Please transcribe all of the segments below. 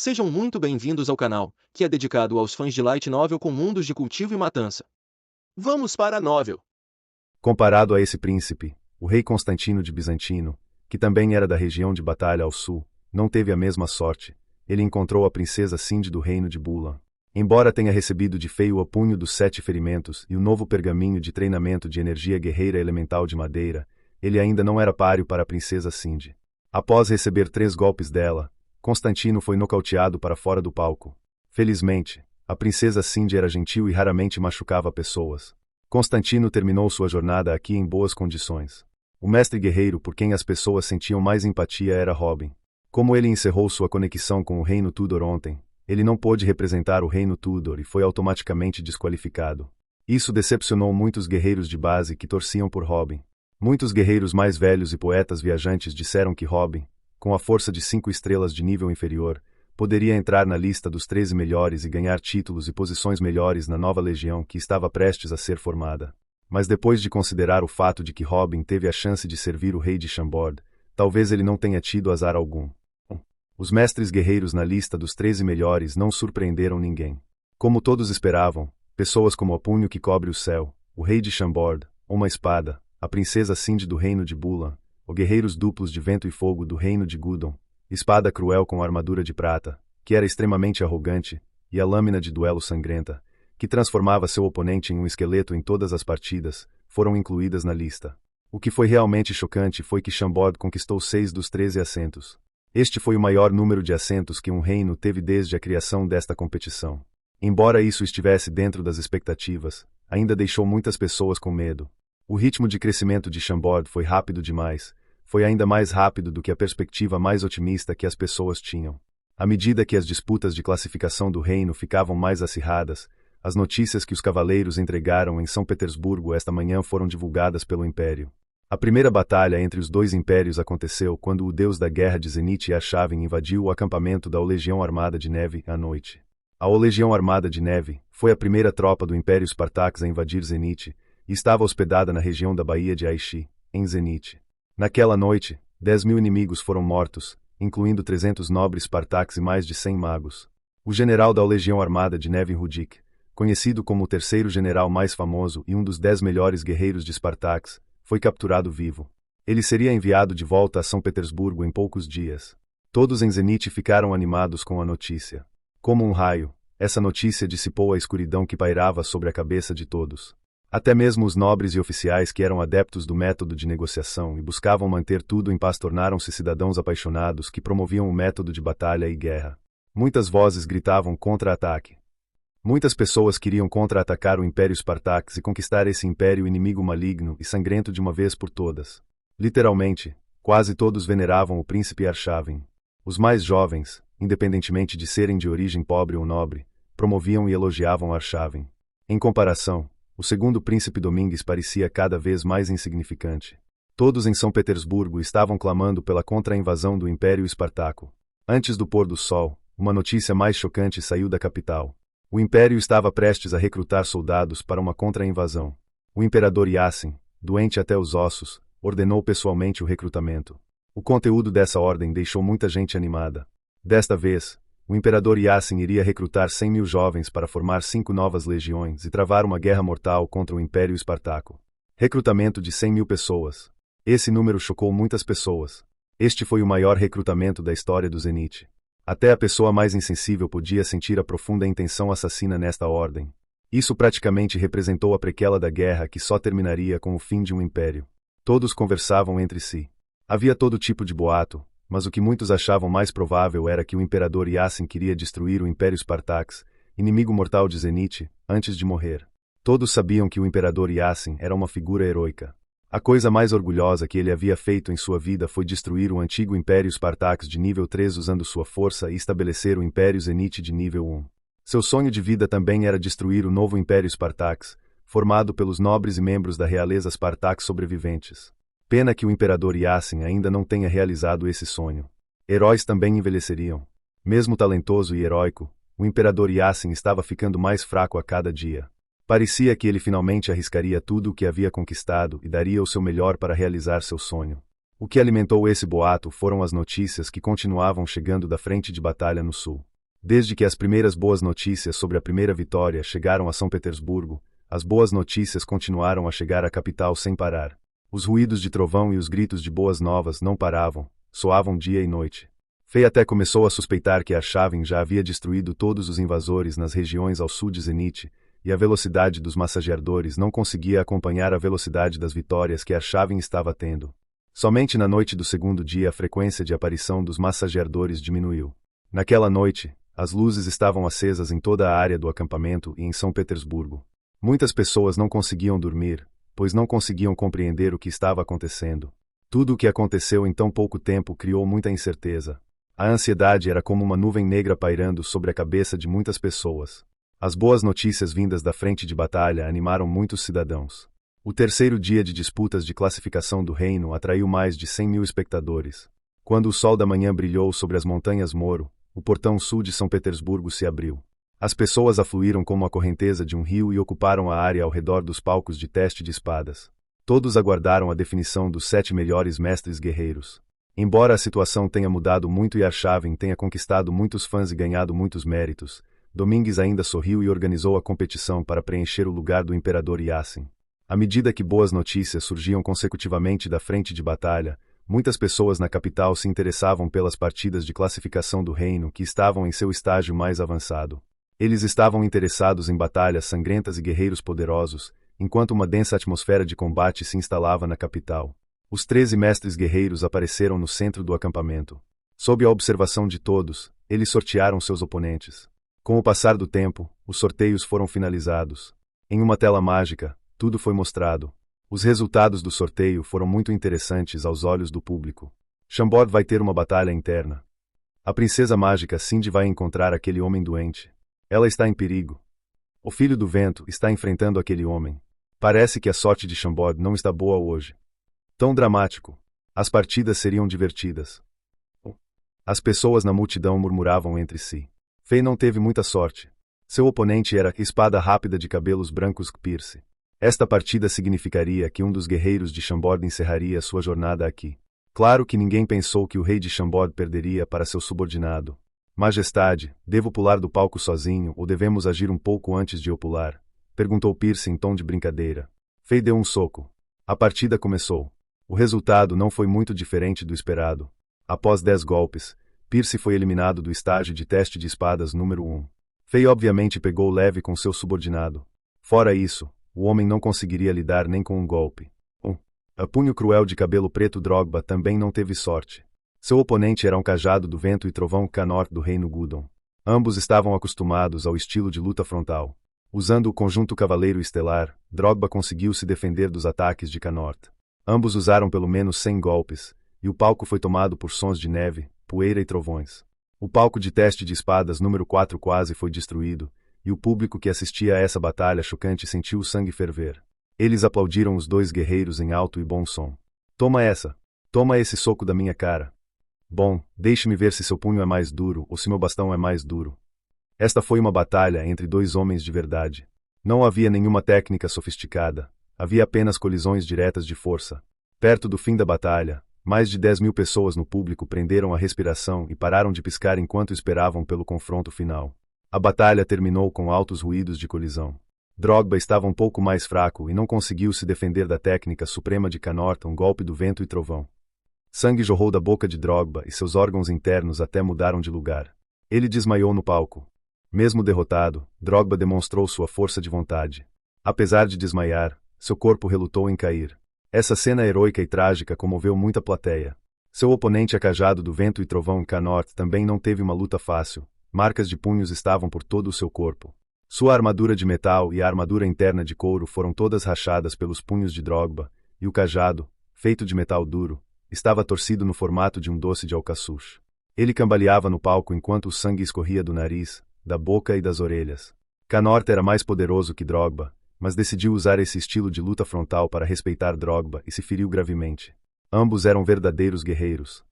Sejam muito bem-vindos ao canal, que é dedicado aos fãs de Light Novel com mundos de cultivo e matança. Vamos para a novel. Comparado a esse príncipe, o rei Constantino de Bizantino, que também era da região de Batalha ao sul, não teve a mesma sorte. Ele encontrou a princesa Cindy do reino de Bulan. Embora tenha recebido de Feio o punho dos 7 ferimentos e o novo pergaminho de treinamento de energia guerreira elemental de madeira, ele ainda não era páreo para a princesa Cindy. Após receber 3 golpes dela, Constantino foi nocauteado para fora do palco. Felizmente, a princesa Cindy era gentil e raramente machucava pessoas. Constantino terminou sua jornada aqui em boas condições. O mestre guerreiro por quem as pessoas sentiam mais empatia era Robin. Como ele encerrou sua conexão com o reino Tudor ontem, ele não pôde representar o reino Tudor e foi automaticamente desqualificado. Isso decepcionou muitos guerreiros de base que torciam por Robin. Muitos guerreiros mais velhos e poetas viajantes disseram que Robin, com a força de 5 estrelas de nível inferior, poderia entrar na lista dos 13 melhores e ganhar títulos e posições melhores na nova legião que estava prestes a ser formada. Mas depois de considerar o fato de que Robin teve a chance de servir o rei de Chambord, talvez ele não tenha tido azar algum. Os mestres guerreiros na lista dos 13 melhores não surpreenderam ninguém. Como todos esperavam, pessoas como o punho que cobre o céu, o rei de Chambord, uma espada, a princesa Cindy do reino de Bulan, os guerreiros duplos de vento e fogo do reino de Gudon, espada cruel com armadura de prata, que era extremamente arrogante, e a lâmina de duelo sangrenta, que transformava seu oponente em um esqueleto em todas as partidas, foram incluídas na lista. O que foi realmente chocante foi que Chambord conquistou 6 dos 13 assentos. Este foi o maior número de assentos que um reino teve desde a criação desta competição. Embora isso estivesse dentro das expectativas, ainda deixou muitas pessoas com medo. O ritmo de crescimento de Chambord foi rápido demais, foi ainda mais rápido do que a perspectiva mais otimista que as pessoas tinham. À medida que as disputas de classificação do reino ficavam mais acirradas, as notícias que os cavaleiros entregaram em São Petersburgo esta manhã foram divulgadas pelo Império. A primeira batalha entre os dois impérios aconteceu quando o deus da guerra de Zenith e Arshavin invadiu o acampamento da Legião Armada de Neve à noite. A Legião Armada de Neve foi a primeira tropa do Império Spartax a invadir Zenith e estava hospedada na região da Baía de Aichi, em Zenith. Naquela noite, 10.000 inimigos foram mortos, incluindo 300 nobres Spartax e mais de 100 magos. O general da Legião Armada de Neve Rudik, conhecido como o terceiro general mais famoso e um dos 10 melhores guerreiros de Spartax, foi capturado vivo. Ele seria enviado de volta a São Petersburgo em poucos dias. Todos em Zenith ficaram animados com a notícia. Como um raio, essa notícia dissipou a escuridão que pairava sobre a cabeça de todos. Até mesmo os nobres e oficiais que eram adeptos do método de negociação e buscavam manter tudo em paz tornaram-se cidadãos apaixonados que promoviam o método de batalha e guerra. Muitas vozes gritavam contra-ataque. Muitas pessoas queriam contra-atacar o Império Spartax e conquistar esse império inimigo maligno e sangrento de uma vez por todas. Literalmente, quase todos veneravam o príncipe Arshavin. Os mais jovens, independentemente de serem de origem pobre ou nobre, promoviam e elogiavam Arshavin. Em comparação, o segundo príncipe Domingues parecia cada vez mais insignificante. Todos em São Petersburgo estavam clamando pela contra-invasão do Império Espartaco. Antes do pôr do sol, uma notícia mais chocante saiu da capital. O Império estava prestes a recrutar soldados para uma contra-invasão. O imperador Yassin, doente até os ossos, ordenou pessoalmente o recrutamento. O conteúdo dessa ordem deixou muita gente animada. Desta vez, o imperador Yassin iria recrutar 100.000 jovens para formar 5 novas legiões e travar uma guerra mortal contra o Império Espartaco. Recrutamento de 100.000 pessoas. Esse número chocou muitas pessoas. Este foi o maior recrutamento da história do Zenith. Até a pessoa mais insensível podia sentir a profunda intenção assassina nesta ordem. Isso praticamente representou a prequela da guerra que só terminaria com o fim de um império. Todos conversavam entre si. Havia todo tipo de boato, mas o que muitos achavam mais provável era que o imperador Yassin queria destruir o Império Spartax, inimigo mortal de Zenith, antes de morrer. Todos sabiam que o imperador Yassin era uma figura heroica. A coisa mais orgulhosa que ele havia feito em sua vida foi destruir o antigo Império Spartax de nível 3 usando sua força e estabelecer o Império Zenith de nível 1. Seu sonho de vida também era destruir o novo Império Spartax, formado pelos nobres e membros da realeza Spartax sobreviventes. Pena que o imperador Yassin ainda não tenha realizado esse sonho. Heróis também envelheceriam. Mesmo talentoso e heróico, o imperador Yassin estava ficando mais fraco a cada dia. Parecia que ele finalmente arriscaria tudo o que havia conquistado e daria o seu melhor para realizar seu sonho. O que alimentou esse boato foram as notícias que continuavam chegando da frente de batalha no sul. Desde que as primeiras boas notícias sobre a primeira vitória chegaram a São Petersburgo, as boas notícias continuaram a chegar à capital sem parar. Os ruídos de trovão e os gritos de boas novas não paravam, soavam dia e noite. Fei até começou a suspeitar que Arshavin já havia destruído todos os invasores nas regiões ao sul de Zenit, e a velocidade dos massageadores não conseguia acompanhar a velocidade das vitórias que Arshavin estava tendo. Somente na noite do segundo dia a frequência de aparição dos massageadores diminuiu. Naquela noite, as luzes estavam acesas em toda a área do acampamento e em São Petersburgo. Muitas pessoas não conseguiam dormir, pois não conseguiam compreender o que estava acontecendo. Tudo o que aconteceu em tão pouco tempo criou muita incerteza. A ansiedade era como uma nuvem negra pairando sobre a cabeça de muitas pessoas. As boas notícias vindas da frente de batalha animaram muitos cidadãos. O terceiro dia de disputas de classificação do reino atraiu mais de 100.000 espectadores. Quando o sol da manhã brilhou sobre as montanhas Moro, o portão sul de São Petersburgo se abriu. As pessoas afluíram como a correnteza de um rio e ocuparam a área ao redor dos palcos de teste de espadas. Todos aguardaram a definição dos 7 melhores mestres guerreiros. Embora a situação tenha mudado muito e Arshavin tenha conquistado muitos fãs e ganhado muitos méritos, Domingues ainda sorriu e organizou a competição para preencher o lugar do imperador Yassin. À medida que boas notícias surgiam consecutivamente da frente de batalha, muitas pessoas na capital se interessavam pelas partidas de classificação do reino que estavam em seu estágio mais avançado. Eles estavam interessados em batalhas sangrentas e guerreiros poderosos, enquanto uma densa atmosfera de combate se instalava na capital. Os 13 mestres guerreiros apareceram no centro do acampamento. Sob a observação de todos, eles sortearam seus oponentes. Com o passar do tempo, os sorteios foram finalizados. Em uma tela mágica, tudo foi mostrado. Os resultados do sorteio foram muito interessantes aos olhos do público. Chambord vai ter uma batalha interna. A princesa mágica Cindy vai encontrar aquele homem doente. Ela está em perigo. O filho do vento está enfrentando aquele homem. Parece que a sorte de Chambord não está boa hoje. Tão dramático. As partidas seriam divertidas. As pessoas na multidão murmuravam entre si. Fei não teve muita sorte. Seu oponente era Espada Rápida de cabelos brancos Pierce. Esta partida significaria que um dos guerreiros de Chambord encerraria sua jornada aqui. Claro que ninguém pensou que o rei de Chambord perderia para seu subordinado. Majestade, devo pular do palco sozinho ou devemos agir um pouco antes de eu pular? Perguntou Pierce em tom de brincadeira. Fei deu um soco. A partida começou. O resultado não foi muito diferente do esperado. Após 10 golpes, Pierce foi eliminado do estágio de teste de espadas número 1. Fei obviamente pegou leve com seu subordinado. Fora isso, o homem não conseguiria lidar nem com um golpe. A punho cruel de cabelo preto Drogba também não teve sorte. Seu oponente era um cajado do vento e trovão Canort do reino Gudon. Ambos estavam acostumados ao estilo de luta frontal. Usando o conjunto Cavaleiro Estelar, Drogba conseguiu se defender dos ataques de Canort. Ambos usaram pelo menos 100 golpes, e o palco foi tomado por sons de neve, poeira e trovões. O palco de teste de espadas número 4 quase foi destruído, e o público que assistia a essa batalha chocante sentiu o sangue ferver. Eles aplaudiram os dois guerreiros em alto e bom som. Toma essa! Toma esse soco da minha cara! Bom, deixe-me ver se seu punho é mais duro ou se meu bastão é mais duro. Esta foi uma batalha entre dois homens de verdade. Não havia nenhuma técnica sofisticada. Havia apenas colisões diretas de força. Perto do fim da batalha, mais de 10.000 pessoas no público prenderam a respiração e pararam de piscar enquanto esperavam pelo confronto final. A batalha terminou com altos ruídos de colisão. Drogba estava um pouco mais fraco e não conseguiu se defender da técnica suprema de Canort, um golpe do vento e trovão. Sangue jorrou da boca de Drogba e seus órgãos internos até mudaram de lugar. Ele desmaiou no palco. Mesmo derrotado, Drogba demonstrou sua força de vontade. Apesar de desmaiar, seu corpo relutou em cair. Essa cena heroica e trágica comoveu muita plateia. Seu oponente acajado do vento e trovão Canort também não teve uma luta fácil. Marcas de punhos estavam por todo o seu corpo. Sua armadura de metal e a armadura interna de couro foram todas rachadas pelos punhos de Drogba, e o cajado, feito de metal duro, estava torcido no formato de um doce de alcaçuz. Ele cambaleava no palco enquanto o sangue escorria do nariz, da boca e das orelhas. Canort era mais poderoso que Drogba, mas decidiu usar esse estilo de luta frontal para respeitar Drogba e se feriu gravemente. Ambos eram verdadeiros guerreiros.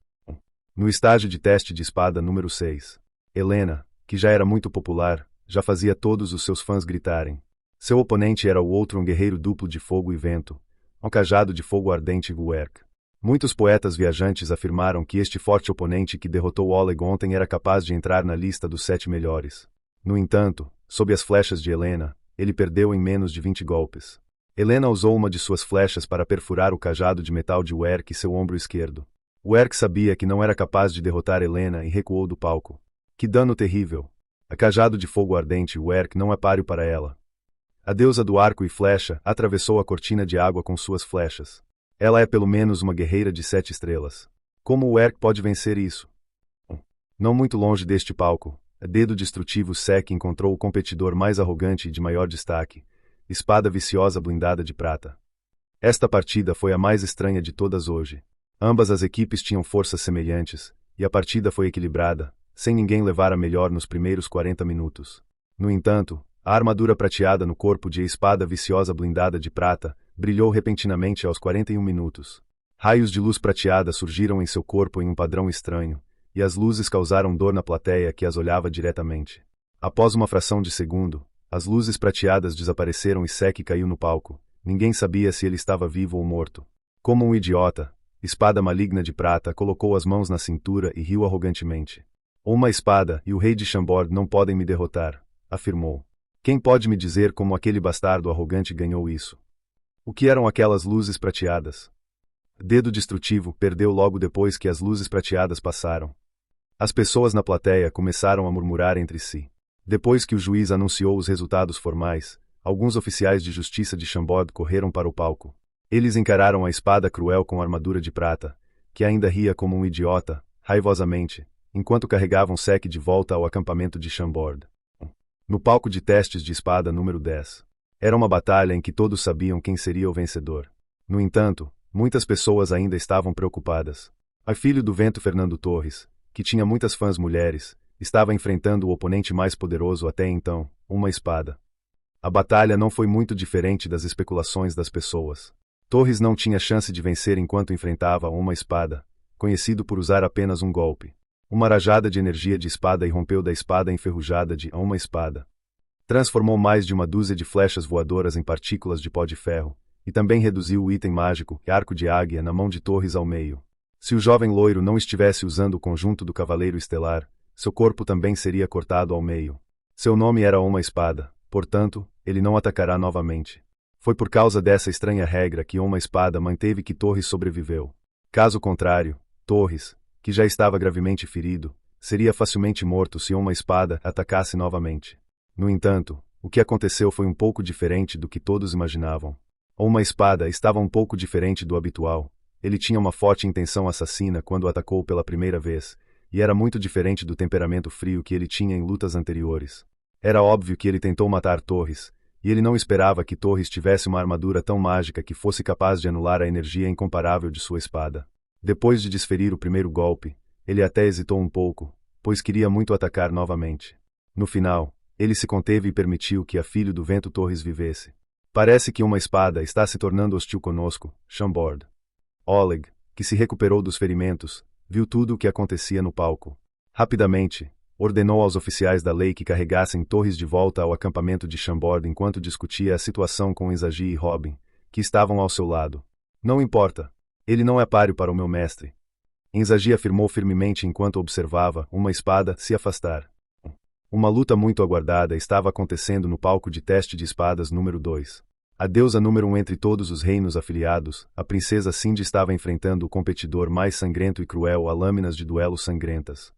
No estágio de teste de espada número 6, Helena, que já era muito popular, já fazia todos os seus fãs gritarem. Seu oponente era o outro um guerreiro duplo de fogo e vento, um cajado de fogo ardente Guerk. Muitos poetas viajantes afirmaram que este forte oponente que derrotou Oleg ontem era capaz de entrar na lista dos 7 melhores. No entanto, sob as flechas de Helena, ele perdeu em menos de 20 golpes. Helena usou uma de suas flechas para perfurar o cajado de metal de Werk e seu ombro esquerdo. Werk sabia que não era capaz de derrotar Helena e recuou do palco. Que dano terrível! A cajado de fogo ardente Werk não é páreo para ela. A deusa do arco e flecha atravessou a cortina de água com suas flechas. Ela é pelo menos uma guerreira de 7 estrelas. Como Werk pode vencer isso? Não muito longe deste palco, a dedo destrutivo Sek encontrou o competidor mais arrogante e de maior destaque, espada viciosa blindada de prata. Esta partida foi a mais estranha de todas hoje. Ambas as equipes tinham forças semelhantes, e a partida foi equilibrada, sem ninguém levar a melhor nos primeiros 40 minutos. No entanto, a armadura prateada no corpo de espada viciosa blindada de prata brilhou repentinamente aos 41 minutos. Raios de luz prateada surgiram em seu corpo em um padrão estranho, e as luzes causaram dor na plateia que as olhava diretamente. Após uma fração de segundo, as luzes prateadas desapareceram e Sek caiu no palco. Ninguém sabia se ele estava vivo ou morto. Como um idiota, espada maligna de prata colocou as mãos na cintura e riu arrogantemente. Uma espada e o rei de Chambord não podem me derrotar, afirmou. Quem pode me dizer como aquele bastardo arrogante ganhou isso? O que eram aquelas luzes prateadas? Dedo destrutivo perdeu logo depois que as luzes prateadas passaram. As pessoas na plateia começaram a murmurar entre si. Depois que o juiz anunciou os resultados formais, alguns oficiais de justiça de Chambord correram para o palco. Eles encararam a espada cruel com armadura de prata, que ainda ria como um idiota, raivosamente, enquanto carregavam Sek de volta ao acampamento de Chambord. No palco de testes de espada número 10. Era uma batalha em que todos sabiam quem seria o vencedor. No entanto, muitas pessoas ainda estavam preocupadas. A filho do vento Fernando Torres, que tinha muitas fãs mulheres, estava enfrentando o oponente mais poderoso até então, uma espada. A batalha não foi muito diferente das especulações das pessoas. Torres não tinha chance de vencer enquanto enfrentava uma espada, conhecido por usar apenas um golpe. Uma rajada de energia de espada irrompeu da espada enferrujada de uma espada. Transformou mais de uma dúzia de flechas voadoras em partículas de pó de ferro, e também reduziu o item mágico, arco de águia, na mão de Torres ao meio. Se o jovem loiro não estivesse usando o conjunto do Cavaleiro Estelar, seu corpo também seria cortado ao meio. Seu nome era uma espada, portanto, ele não atacará novamente. Foi por causa dessa estranha regra que uma espada manteve que Torres sobreviveu. Caso contrário, Torres, que já estava gravemente ferido, seria facilmente morto se uma espada atacasse novamente. No entanto, o que aconteceu foi um pouco diferente do que todos imaginavam. Uma espada estava um pouco diferente do habitual. Ele tinha uma forte intenção assassina quando atacou pela primeira vez, e era muito diferente do temperamento frio que ele tinha em lutas anteriores. Era óbvio que ele tentou matar Torres, e ele não esperava que Torres tivesse uma armadura tão mágica que fosse capaz de anular a energia incomparável de sua espada. Depois de desferir o primeiro golpe, ele até hesitou um pouco, pois queria muito atacar novamente. No final, ele se conteve e permitiu que a filho do vento Torres vivesse. Parece que uma espada está se tornando hostil conosco, Chambord. Oleg, que se recuperou dos ferimentos, viu tudo o que acontecia no palco. Rapidamente, ordenou aos oficiais da lei que carregassem Torres de volta ao acampamento de Chambord enquanto discutia a situação com Enzagi e Robin, que estavam ao seu lado. Não importa. Ele não é páreo para o meu mestre. Enzagi afirmou firmemente enquanto observava uma espada se afastar. Uma luta muito aguardada estava acontecendo no palco de teste de espadas número 2. A deusa número 1 entre todos os reinos afiliados, a princesa Cindy estava enfrentando o competidor mais sangrento e cruel a lâminas de duelo sangrentas.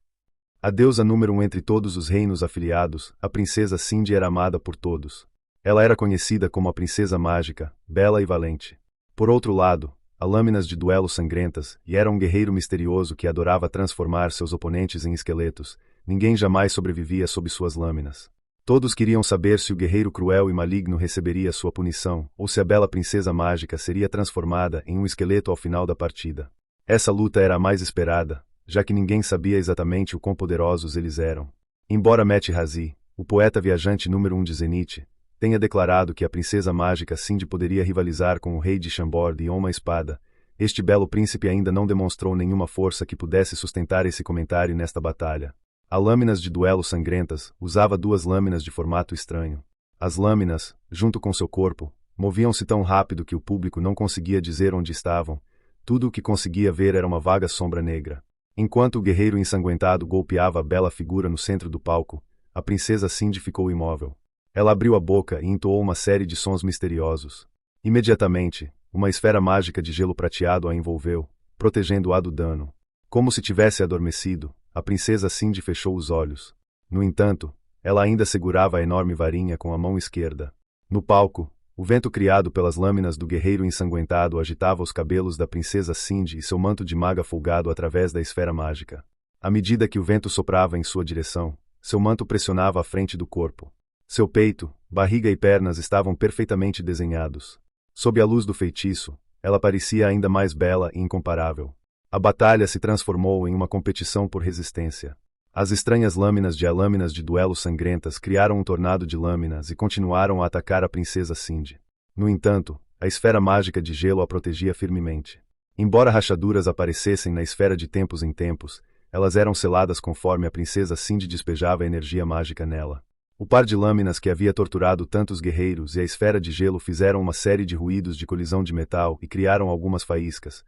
A deusa número 1 entre todos os reinos afiliados, a princesa Cindy era amada por todos. Ela era conhecida como a princesa mágica, bela e valente. Por outro lado, a lâminas de duelo sangrentas, e era um guerreiro misterioso que adorava transformar seus oponentes em esqueletos. Ninguém jamais sobrevivia sob suas lâminas. Todos queriam saber se o guerreiro cruel e maligno receberia sua punição, ou se a bela princesa mágica seria transformada em um esqueleto ao final da partida. Essa luta era a mais esperada, já que ninguém sabia exatamente o quão poderosos eles eram. Embora Matt Razi, o poeta viajante número 1 de Zenith, tenha declarado que a princesa mágica Cindy poderia rivalizar com o rei de Chambord e uma espada, este belo príncipe ainda não demonstrou nenhuma força que pudesse sustentar esse comentário nesta batalha. A lâminas de duelo sangrentas usava 2 lâminas de formato estranho. As lâminas, junto com seu corpo, moviam-se tão rápido que o público não conseguia dizer onde estavam, Tudo o que conseguia ver era uma vaga sombra negra. Enquanto o guerreiro ensanguentado golpeava a bela figura no centro do palco, a princesa Cindy ficou imóvel. Ela abriu a boca e entoou uma série de sons misteriosos. Imediatamente, uma esfera mágica de gelo prateado a envolveu, protegendo-a do dano. Como se tivesse adormecido, a princesa Cindy fechou os olhos. No entanto, ela ainda segurava a enorme varinha com a mão esquerda. No palco, o vento criado pelas lâminas do guerreiro ensanguentado agitava os cabelos da princesa Cindy e seu manto de maga folgado através da esfera mágica. À medida que o vento soprava em sua direção, seu manto pressionava a frente do corpo. Seu peito, barriga e pernas estavam perfeitamente desenhados. Sob a luz do feitiço, ela parecia ainda mais bela e incomparável. A batalha se transformou em uma competição por resistência. As estranhas lâminas de duelo sangrentas criaram um tornado de lâminas e continuaram a atacar a princesa Cindy. No entanto, a esfera mágica de gelo a protegia firmemente. Embora rachaduras aparecessem na esfera de tempos em tempos, elas eram seladas conforme a princesa Cindy despejava energia mágica nela. O par de lâminas que havia torturado tantos guerreiros e a esfera de gelo fizeram uma série de ruídos de colisão de metal e criaram algumas faíscas.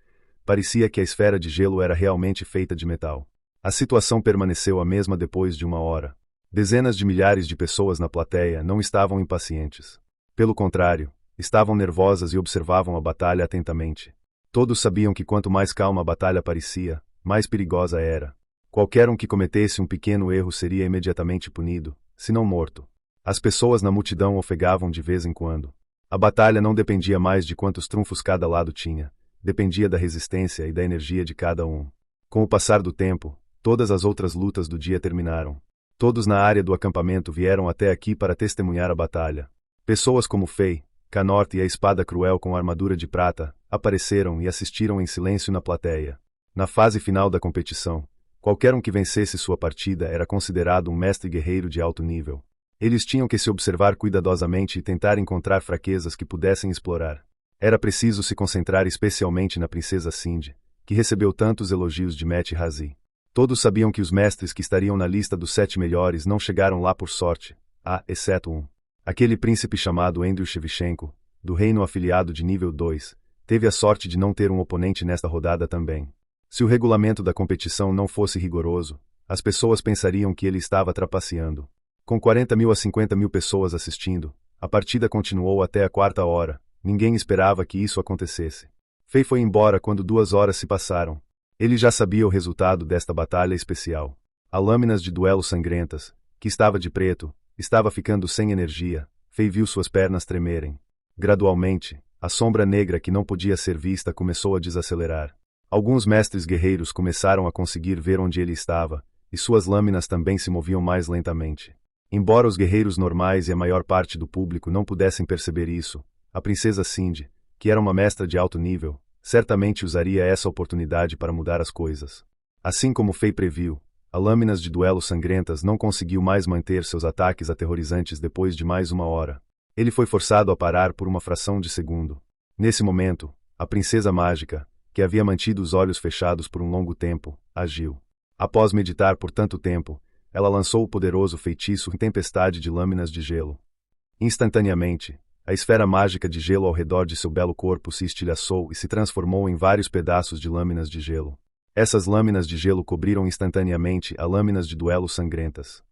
Parecia que a esfera de gelo era realmente feita de metal. A situação permaneceu a mesma depois de uma hora. Dezenas de milhares de pessoas na plateia não estavam impacientes. Pelo contrário, estavam nervosas e observavam a batalha atentamente. Todos sabiam que quanto mais calma a batalha parecia, mais perigosa era. Qualquer um que cometesse um pequeno erro seria imediatamente punido, se não morto. As pessoas na multidão ofegavam de vez em quando. A batalha não dependia mais de quantos trunfos cada lado tinha, dependia da resistência e da energia de cada um. Com o passar do tempo, todas as outras lutas do dia terminaram. Todos na área do acampamento vieram até aqui para testemunhar a batalha. Pessoas como Fei, Canort e a Espada Cruel com armadura de prata apareceram e assistiram em silêncio na plateia. Na fase final da competição, qualquer um que vencesse sua partida era considerado um mestre guerreiro de alto nível. Eles tinham que se observar cuidadosamente e tentar encontrar fraquezas que pudessem explorar. Era preciso se concentrar especialmente na princesa Cindy, que recebeu tantos elogios de Met Razi. Todos sabiam que os mestres que estariam na lista dos 7 melhores não chegaram lá por sorte, exceto um. Aquele príncipe chamado Andrew Shevchenko, do reino afiliado de nível 2, teve a sorte de não ter um oponente nesta rodada também. Se o regulamento da competição não fosse rigoroso, as pessoas pensariam que ele estava trapaceando. Com 40.000 a 50.000 pessoas assistindo, a partida continuou até a 4ª hora. Ninguém esperava que isso acontecesse. Fei foi embora quando 2 horas se passaram. Ele já sabia o resultado desta batalha especial. A lâminas de duelo sangrentas, que estava de preto, estava ficando sem energia. Fei viu suas pernas tremerem. Gradualmente, a sombra negra que não podia ser vista começou a desacelerar. Alguns mestres guerreiros começaram a conseguir ver onde ele estava, e suas lâminas também se moviam mais lentamente. Embora os guerreiros normais e a maior parte do público não pudessem perceber isso, a princesa Cindy, que era uma mestra de alto nível, certamente usaria essa oportunidade para mudar as coisas. Assim como Fei previu, a lâminas de duelo sangrentas não conseguiu mais manter seus ataques aterrorizantes depois de mais 1 hora. Ele foi forçado a parar por uma fração de segundo. Nesse momento, a princesa mágica, que havia mantido os olhos fechados por um longo tempo, agiu. Após meditar por tanto tempo, ela lançou o poderoso feitiço em tempestade de lâminas de gelo. Instantaneamente, a esfera mágica de gelo ao redor de seu belo corpo se estilhaçou e se transformou em vários pedaços de lâminas de gelo. Essas lâminas de gelo cobriram instantaneamente as lâminas de duelo sangrentas.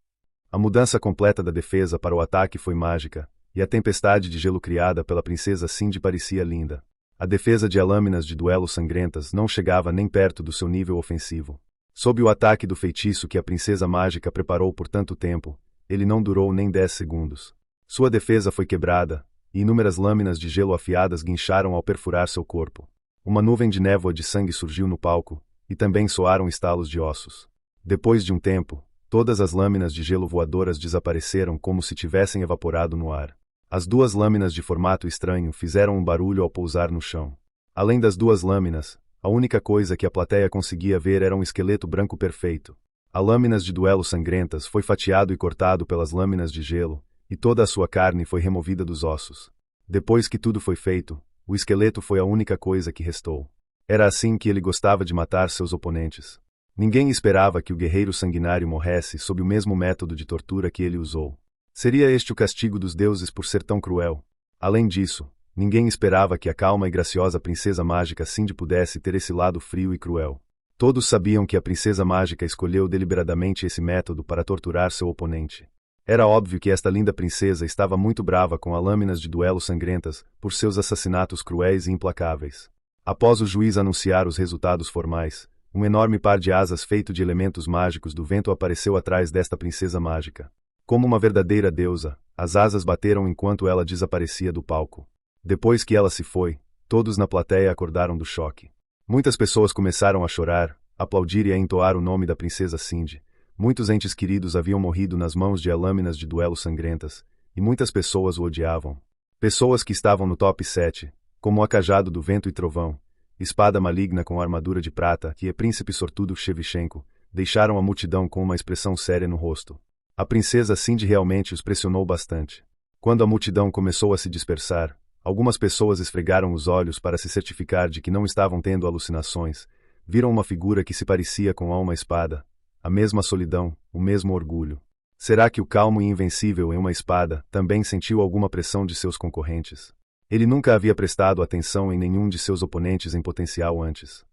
A mudança completa da defesa para o ataque foi mágica, e a tempestade de gelo criada pela princesa Cindy parecia linda. A defesa de lâminas de duelo sangrentas não chegava nem perto do seu nível ofensivo. Sob o ataque do feitiço que a princesa mágica preparou por tanto tempo, ele não durou nem 10 segundos. Sua defesa foi quebrada, e inúmeras lâminas de gelo afiadas guincharam ao perfurar seu corpo. Uma nuvem de névoa de sangue surgiu no palco, e também soaram estalos de ossos. Depois de um tempo, todas as lâminas de gelo voadoras desapareceram como se tivessem evaporado no ar. As 2 lâminas de formato estranho fizeram um barulho ao pousar no chão. Além das 2 lâminas, a única coisa que a plateia conseguia ver era um esqueleto branco perfeito. A lâminas de duelo sangrentas foi fatiado e cortado pelas lâminas de gelo, e toda a sua carne foi removida dos ossos. Depois que tudo foi feito, o esqueleto foi a única coisa que restou. Era assim que ele gostava de matar seus oponentes. Ninguém esperava que o guerreiro sanguinário morresse sob o mesmo método de tortura que ele usou. Seria este o castigo dos deuses por ser tão cruel? Além disso, Ninguém esperava que a calma e graciosa princesa mágica Cindy pudesse ter esse lado frio e cruel. Todos sabiam que a princesa mágica escolheu deliberadamente esse método para torturar seu oponente. Era óbvio que esta linda princesa estava muito brava com as lâminas de duelo sangrentas por seus assassinatos cruéis e implacáveis. Após o juiz anunciar os resultados formais, um enorme par de asas feito de elementos mágicos do vento apareceu atrás desta princesa mágica. Como uma verdadeira deusa, as asas bateram enquanto ela desaparecia do palco. Depois que ela se foi, todos na plateia acordaram do choque. Muitas pessoas começaram a chorar, aplaudir e a entoar o nome da princesa Cindy. Muitos entes queridos haviam morrido nas mãos de lâminas de duelo sangrentas, e muitas pessoas o odiavam. Pessoas que estavam no top 7, como o Cajado do Vento e Trovão, Espada Maligna com armadura de prata e Príncipe Sortudo Shevchenko, deixaram a multidão com uma expressão séria no rosto. A princesa Cindy realmente os pressionou bastante. Quando a multidão começou a se dispersar, algumas pessoas esfregaram os olhos para se certificar de que não estavam tendo alucinações, viram uma figura que se parecia com uma espada, a mesma solidão, o mesmo orgulho. Será que o calmo e invencível em uma espada também sentiu alguma pressão de seus concorrentes? Ele nunca havia prestado atenção em nenhum de seus oponentes em potencial antes.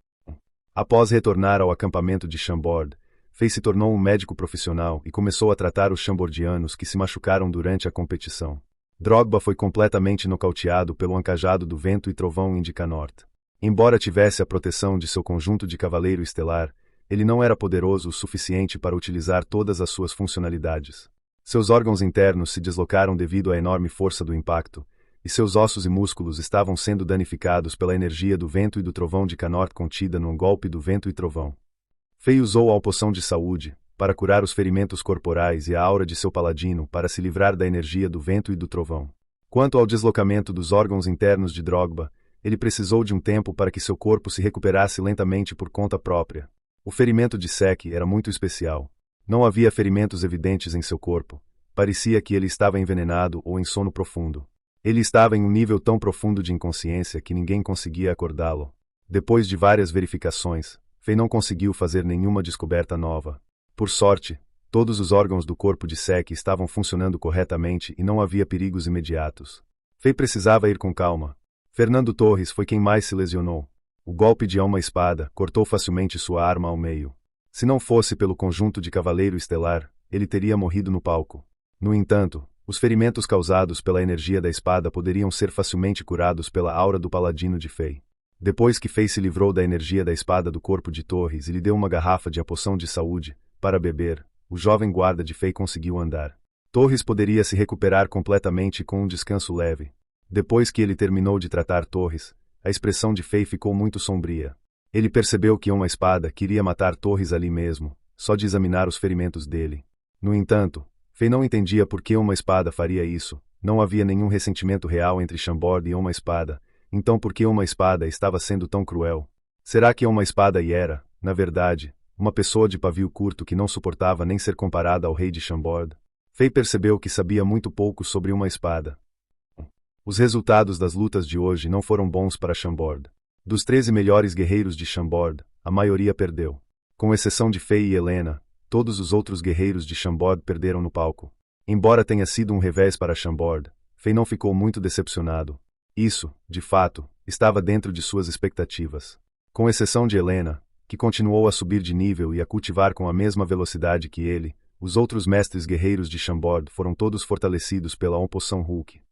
Após retornar ao acampamento de Chambord, Fei se tornou um médico profissional e começou a tratar os chambordianos que se machucaram durante a competição. Drogba foi completamente nocauteado pelo Ancajado do Vento e Trovão Indicanort. Embora tivesse a proteção de seu conjunto de Cavaleiro Estelar, ele não era poderoso o suficiente para utilizar todas as suas funcionalidades. Seus órgãos internos se deslocaram devido à enorme força do impacto, e seus ossos e músculos estavam sendo danificados pela energia do vento e do trovão de Canort contida no golpe do vento e trovão. Fei usou a poção de saúde para curar os ferimentos corporais e a aura de seu paladino para se livrar da energia do vento e do trovão. Quanto ao deslocamento dos órgãos internos de Drogba, ele precisou de um tempo para que seu corpo se recuperasse lentamente por conta própria. O ferimento de Sek era muito especial. Não havia ferimentos evidentes em seu corpo. Parecia que ele estava envenenado ou em sono profundo. Ele estava em um nível tão profundo de inconsciência que ninguém conseguia acordá-lo. Depois de várias verificações, Fei não conseguiu fazer nenhuma descoberta nova. Por sorte, todos os órgãos do corpo de Sek estavam funcionando corretamente e não havia perigos imediatos. Fei precisava ir com calma. Fernando Torres foi quem mais se lesionou. O golpe de uma espada cortou facilmente sua arma ao meio. Se não fosse pelo conjunto de Cavaleiro Estelar, ele teria morrido no palco. No entanto, os ferimentos causados pela energia da espada poderiam ser facilmente curados pela aura do paladino de Fei. Depois que Fei se livrou da energia da espada do corpo de Torres e lhe deu uma garrafa de a poção de saúde, para beber, o jovem guarda de Fei conseguiu andar. Torres poderia se recuperar completamente com um descanso leve. Depois que ele terminou de tratar Torres, a expressão de Fei ficou muito sombria. Ele percebeu que uma espada queria matar Torres ali mesmo, só de examinar os ferimentos dele. No entanto, Fei não entendia por que uma espada faria isso. Não havia nenhum ressentimento real entre Chambord e uma espada. Então por que uma espada estava sendo tão cruel? Será que uma espada era, na verdade, uma pessoa de pavio curto que não suportava nem ser comparada ao rei de Chambord? Fei percebeu que sabia muito pouco sobre uma espada. Os resultados das lutas de hoje não foram bons para Chambord. Dos 13 melhores guerreiros de Chambord, a maioria perdeu. Com exceção de Fei e Helena, todos os outros guerreiros de Chambord perderam no palco. Embora tenha sido um revés para Chambord, Fei não ficou muito decepcionado. Isso, de fato, estava dentro de suas expectativas. Com exceção de Helena, que continuou a subir de nível e a cultivar com a mesma velocidade que ele, os outros mestres guerreiros de Chambord foram todos fortalecidos pela poção Hulk.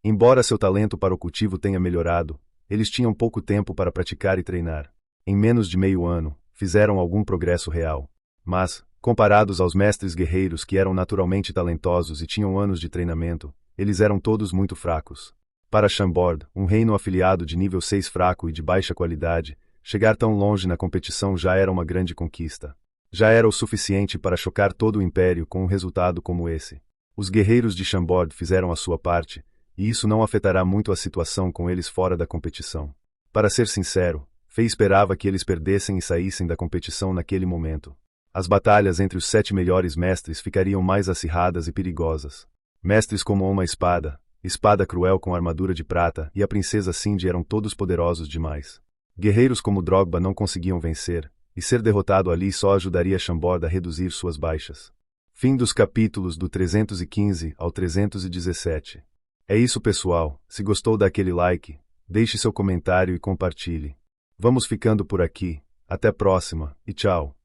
Embora seu talento para o cultivo tenha melhorado, eles tinham pouco tempo para praticar e treinar. Em menos de meio ano, fizeram algum progresso real. Mas, comparados aos mestres guerreiros que eram naturalmente talentosos e tinham anos de treinamento, eles eram todos muito fracos. Para Chambord, um reino afiliado de nível 6 fraco e de baixa qualidade, chegar tão longe na competição já era uma grande conquista. Já era o suficiente para chocar todo o império com um resultado como esse. Os guerreiros de Chambord fizeram a sua parte, e isso não afetará muito a situação com eles fora da competição. Para ser sincero, Fei esperava que eles perdessem e saíssem da competição naquele momento. As batalhas entre os 7 melhores mestres ficariam mais acirradas e perigosas. Mestres como uma espada, Espada Cruel com armadura de prata e a princesa Cindy eram todos poderosos demais. Guerreiros como Drogba não conseguiam vencer, e ser derrotado ali só ajudaria Chambord a reduzir suas baixas. Fim dos capítulos do 315 ao 317. É isso, pessoal. Se gostou, dá aquele like, deixe seu comentário e compartilhe. Vamos ficando por aqui. Até a próxima e tchau.